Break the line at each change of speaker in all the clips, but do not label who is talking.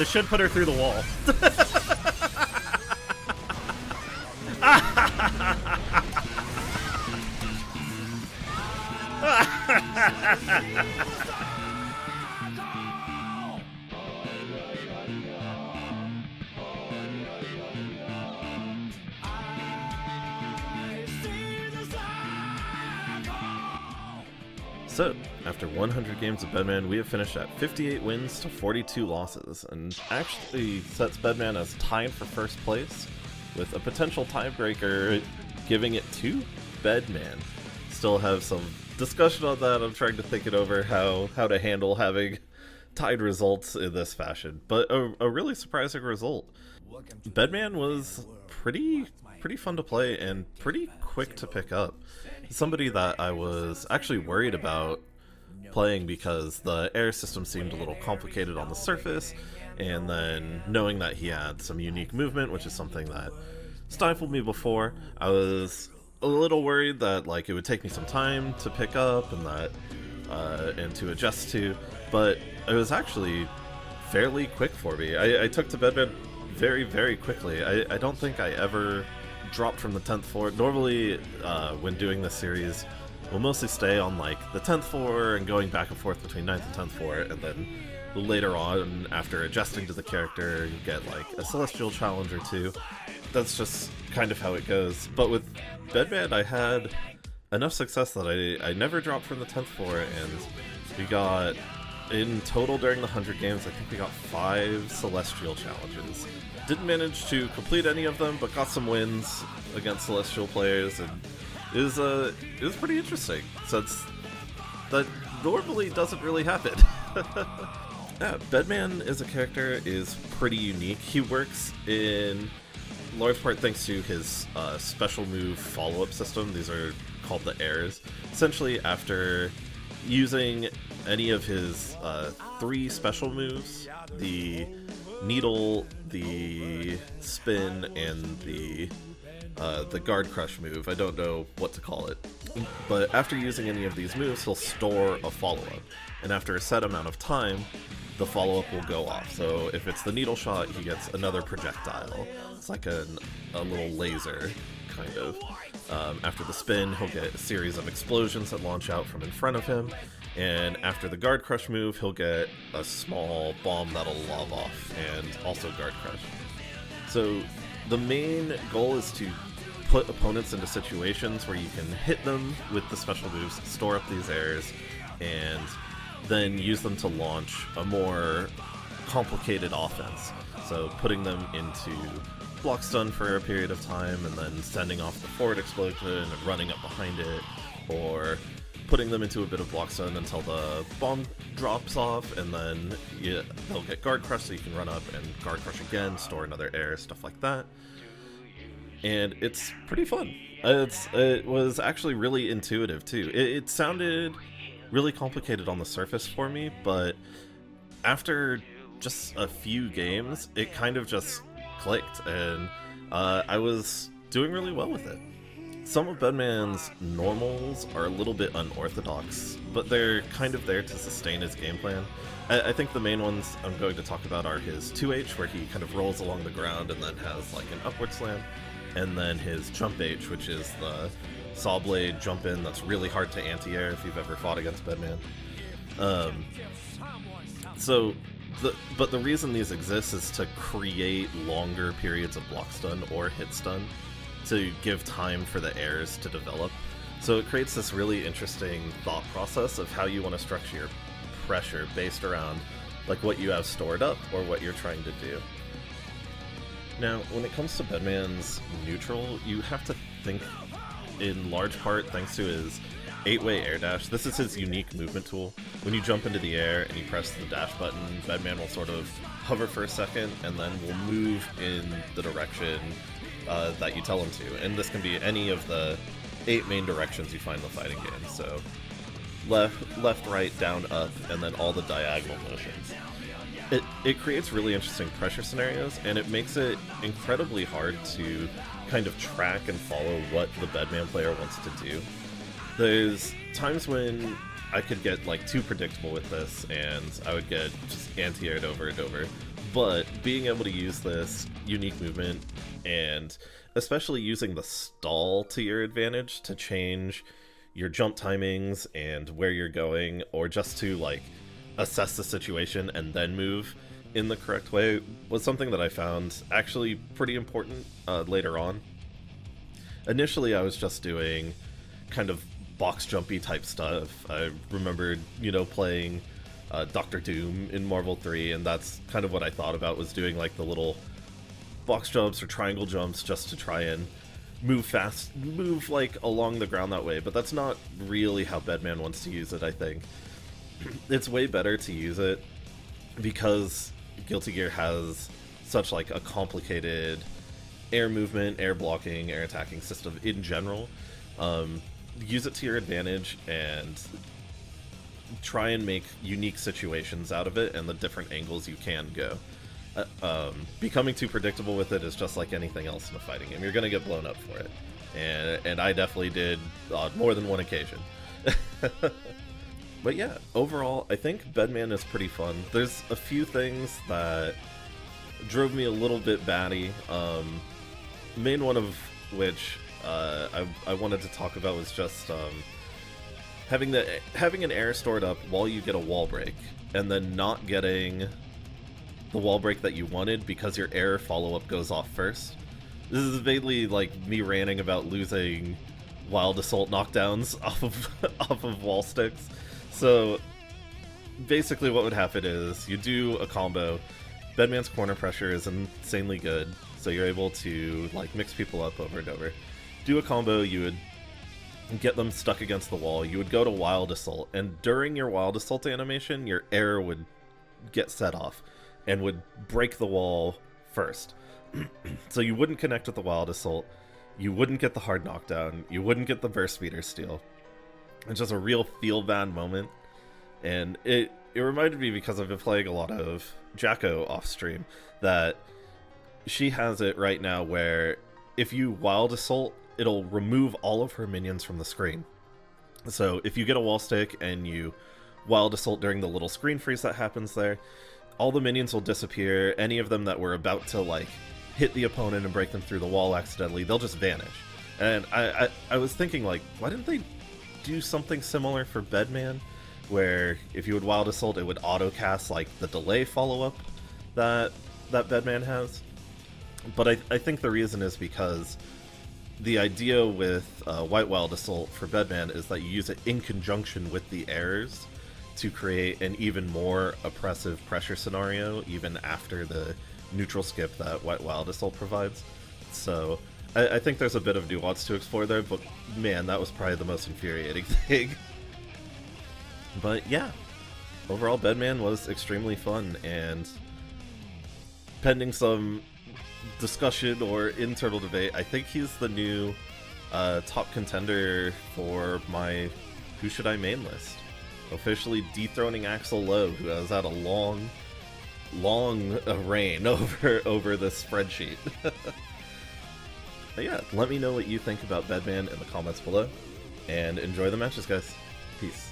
This should put her through the wall. So, after 100 games of Bedman, we have finished at 58 wins to 42 losses, and actually sets Bedman as tied for first place, with a potential tiebreaker giving it to Bedman. Still have some discussion on that. I'm trying to think it over how to handle having tied results in this fashion, but a really surprising result. Bedman was pretty fun to play and pretty quick to pick up. Somebody that I was actually worried about playing because the air system seemed a little complicated on the surface, and then knowing that he had some unique movement, which is something that stifled me before, I was a little worried that like it would take me some time to pick up and that and to adjust to, but it was actually fairly quick for me. I took to Bedman very quickly. I don't think I ever dropped from the 10th floor. Normally, when doing this series, we'll mostly stay on like the 10th floor and going back and forth between 9th and 10th floor, and then later on, after adjusting to the character, you get like a celestial challenge or two. That's just kind of how it goes. But with Bedman, I had enough success that I never dropped from the 10th floor, and we got, in total during the 100 games, I think we got 5 celestial challenges. Didn't manage to complete any of them, but got some wins against celestial players, and it was pretty interesting, since that normally doesn't really happen. Yeah, Bedman as a character is pretty unique. He works in large part thanks to his special move follow-up system. These are called the airs. Essentially, after using any of his 3 special moves, the needle, the spin, and the guard crush move, I don't know what to call it, but after using any of these moves, he'll store a follow-up, and after a set amount of time, the follow-up will go off. So if it's the needle shot, he gets another projectile. It's like a little laser, kind of. After the spin, he'll get a series of explosions that launch out from in front of him, and after the guard crush move, he'll get a small bomb that'll lob off, and also guard crush. So the main goal is to put opponents into situations where you can hit them with the special moves, store up these airs, and then use them to launch a more complicated offense. So putting them into block stun for a period of time, and then sending off the forward explosion and running up behind it, or putting them into a bit of block stun until the bomb drops off, and then they'll get guard crush, so you can run up and guard crush again, store another air, stuff like that. And it's pretty fun. It was actually really intuitive too. It sounded really complicated on the surface for me, but after just a few games, it kind of just clicked, and I was doing really well with it. Some of Bedman's normals are a little bit unorthodox, but they're kind of there to sustain his game plan. I think the main ones I'm going to talk about are his 2H, where he kind of rolls along the ground and then has like an upward slam, and then his jump H, which is the saw blade jump in that's really hard to anti-air if you've ever fought against Bedman. But the reason these exist is to create longer periods of block stun or hit stun to give time for the airs to develop. So it creates this really interesting thought process of how you want to structure your pressure based around like what you have stored up or what you're trying to do. Now, when it comes to Bedman's neutral, you have to think in large part thanks to his 8-way air dash. This is his unique movement tool. When you jump into the air and you press the dash button, Bedman will sort of hover for a second and then will move in the direction that you tell him to. And this can be any of the 8 main directions you find in the fighting game. So left, right, down, up, and then all the diagonal motions. It creates really interesting pressure scenarios, and it makes it incredibly hard to kind of track and follow what the Bedman player wants to do. There's times when I could get like too predictable with this, and I would get just anti-aired over and over. but being able to use this unique movement, and especially using the stall to your advantage to change your jump timings and where you're going, or just to like assess the situation and then move in the correct way, was something that I found actually pretty important later on. Initially I was just doing kind of box jumpy type stuff. I remembered, you know, playing Doctor Doom in Marvel 3, and that's kind of what I thought about, was doing like the little box jumps or triangle jumps just to try and move fast, move like along the ground that way. But that's not really how Bedman wants to use it, I think. It's way better to use it because Guilty Gear has such like a complicated air movement, air blocking, air attacking system in general. Use it to your advantage and try and make unique situations out of it and the different angles you can go. Becoming too predictable with it is just like anything else in a fighting game. You're going to get blown up for it. And I definitely did on more than one occasion. But yeah, overall, I think Bedman is pretty fun. There's a few things that drove me a little bit batty. Main one of which I wanted to talk about was just having an air stored up while you get a wall break, and then not getting the wall break that you wanted because your air follow-up goes off first. This is vaguely like me ranting about losing Wild Assault knockdowns off of wall sticks. So basically what would happen is you do a combo. Bedman's corner pressure is insanely good, so you're able to like mix people up over and over. Do a combo, you would get them stuck against the wall, you would go to Wild Assault, and during your Wild Assault animation, your air would get set off and would break the wall first. So you wouldn't connect with the Wild Assault, you wouldn't get the hard knockdown, you wouldn't get the burst speeder steal. It's just a real feel-bad moment, and it reminded me, because I've been playing a lot of Jacko off-stream, that she has it right now where if you Wild Assault, it'll remove all of her minions from the screen. So if you get a wall stick and you Wild Assault during the little screen freeze that happens there, all the minions will disappear. Any of them that were about to like hit the opponent and break them through the wall accidentally, they'll just vanish. And I was thinking, like, why didn't they do something similar for Bedman, where if you would Wild Assault, it would auto-cast like the delay follow-up that Bedman has? But I think the reason is because the idea with White Wild Assault for Bedman is that you use it in conjunction with the errors to create an even more oppressive pressure scenario, even after the neutral skip that White Wild Assault provides. So I think there's a bit of nuance to explore there, but man, that was probably the most infuriating thing. But yeah, overall Bedman was extremely fun, and pending some discussion or internal debate, I think he's the new top contender for my Who Should I Main list. Officially dethroning Axel Lowe, who has had a long reign over this spreadsheet. But yeah, let me know what you think about Bedman in the comments below, and enjoy the matches, guys. Peace.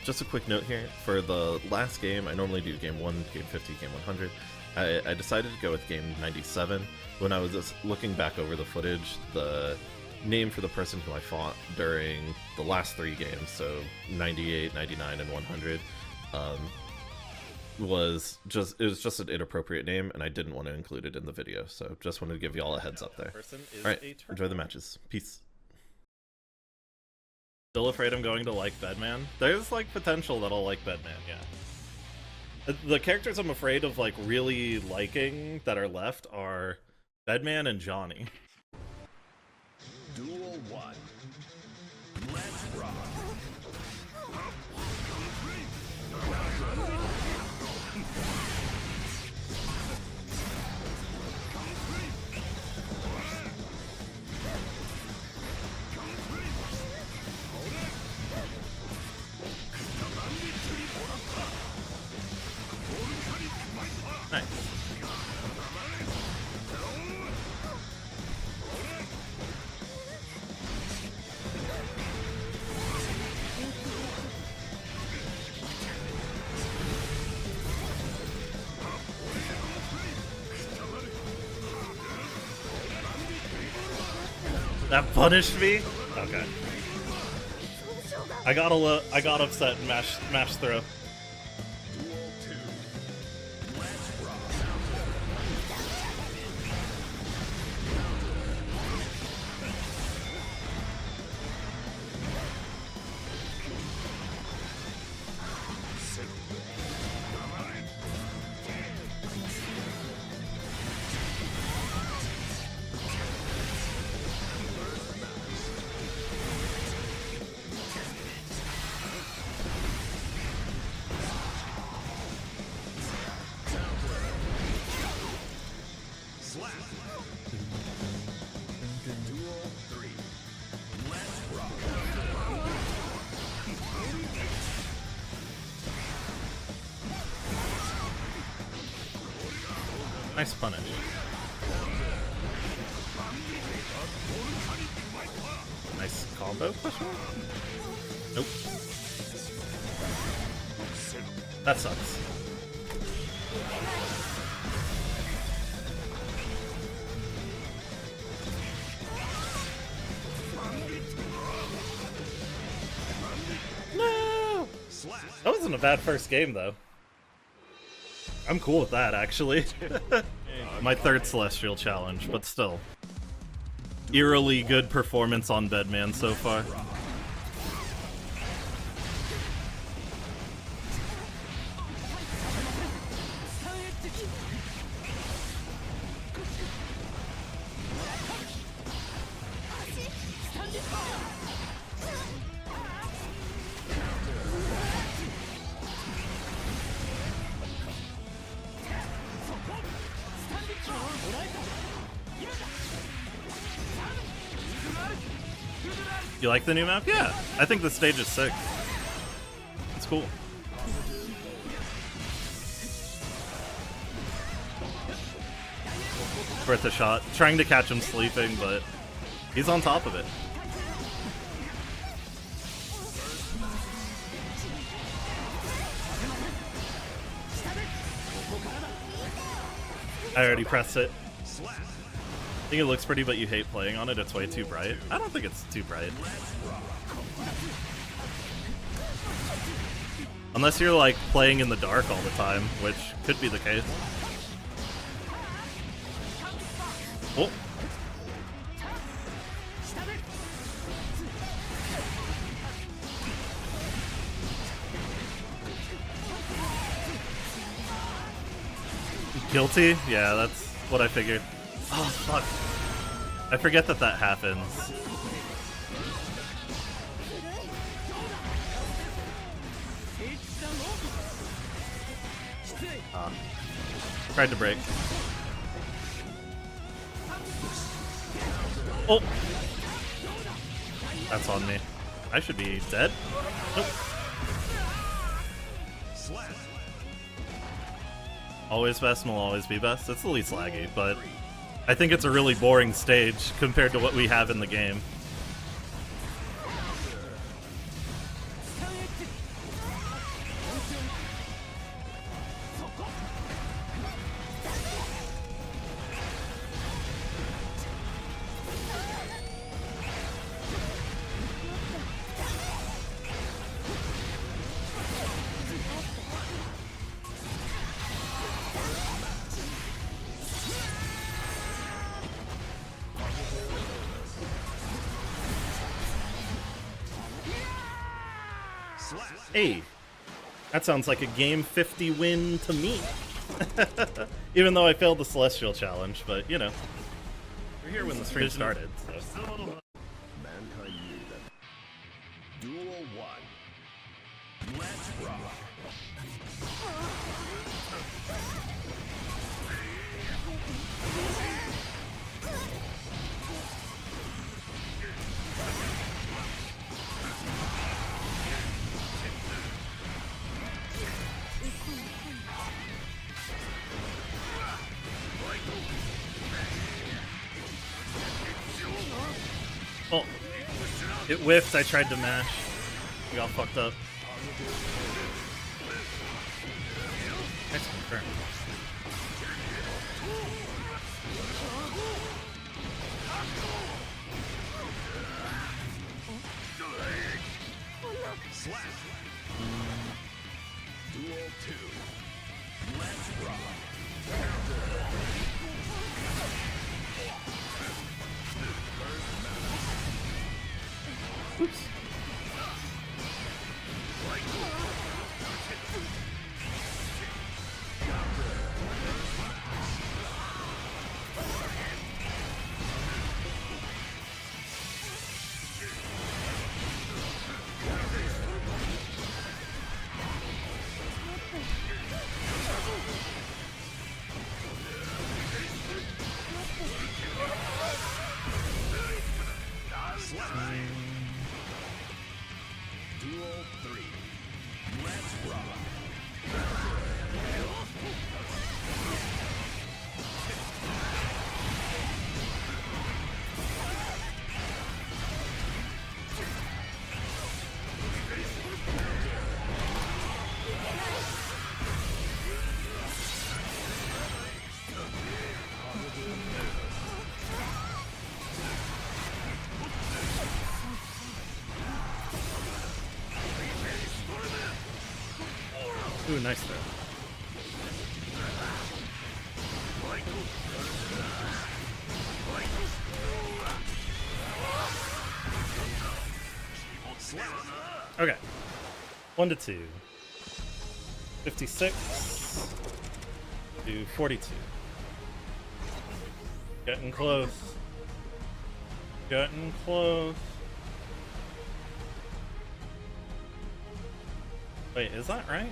Just a quick note here, for the last game, I normally do game 1, game 50, game 100. I decided to go with game 97. When I was just looking back over the footage, the name for the person who I fought during the last 3 games, so 98, 99, and 100, was just an inappropriate name, and I didn't want to include it in the video, so just wanted to give you all a heads up there. Alright, enjoy the matches. Peace. Still afraid I'm going to like Bedman? There's like potential that I'll like Bedman, yeah. The characters I'm afraid of like really liking that are left are Bedman and Johnny.
Duel 1. Let's rock.
Nice.
That punished me? Okay. I got upset and mash throw.
Duel 2. Let's rock. Slap. Duel 3. Let's rock.
Nice punish. Nice combo question? Nope. That sucks. No!
Slap.
That wasn't a bad first game, though. I'm cool with that, actually. My third Celestial challenge, but still. Eerily good performance on Bedman so far. You like the new map? Yeah, I think the stage is sick. It's cool. Worth a shot. Trying to catch him sleeping, but he's on top of it. I already pressed it. I think it looks pretty, but you hate playing on it. It's way too bright. I don't think it's too bright. Unless you're like playing in the dark all the time, which could be the case. Oh. Guilty? Yeah, that's what I figured. Oh, fuck. I forget that that happens. Tried to break. Oh! That's on me. I should be dead. Nope. Always best and will always be best. It's the least laggy, but I think it's a really boring stage compared to what we have in the game. Hey, that sounds like a game 50 win to me. Even though I failed the Celestial Challenge, but you know, we're here when the stream started. So.
Mankind Union. Duel 1. Let's rock.
Oh, it whiffed. I tried to mash. I got fucked up. Nice confirm.
Slash. Duel 2. Let's rock.
Oops.
Duel 3. Let's rock.
Ooh, nice throw. Okay. 1 to 2. 56 to 42. Getting close. Getting close. Wait, is that right?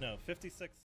No, 56.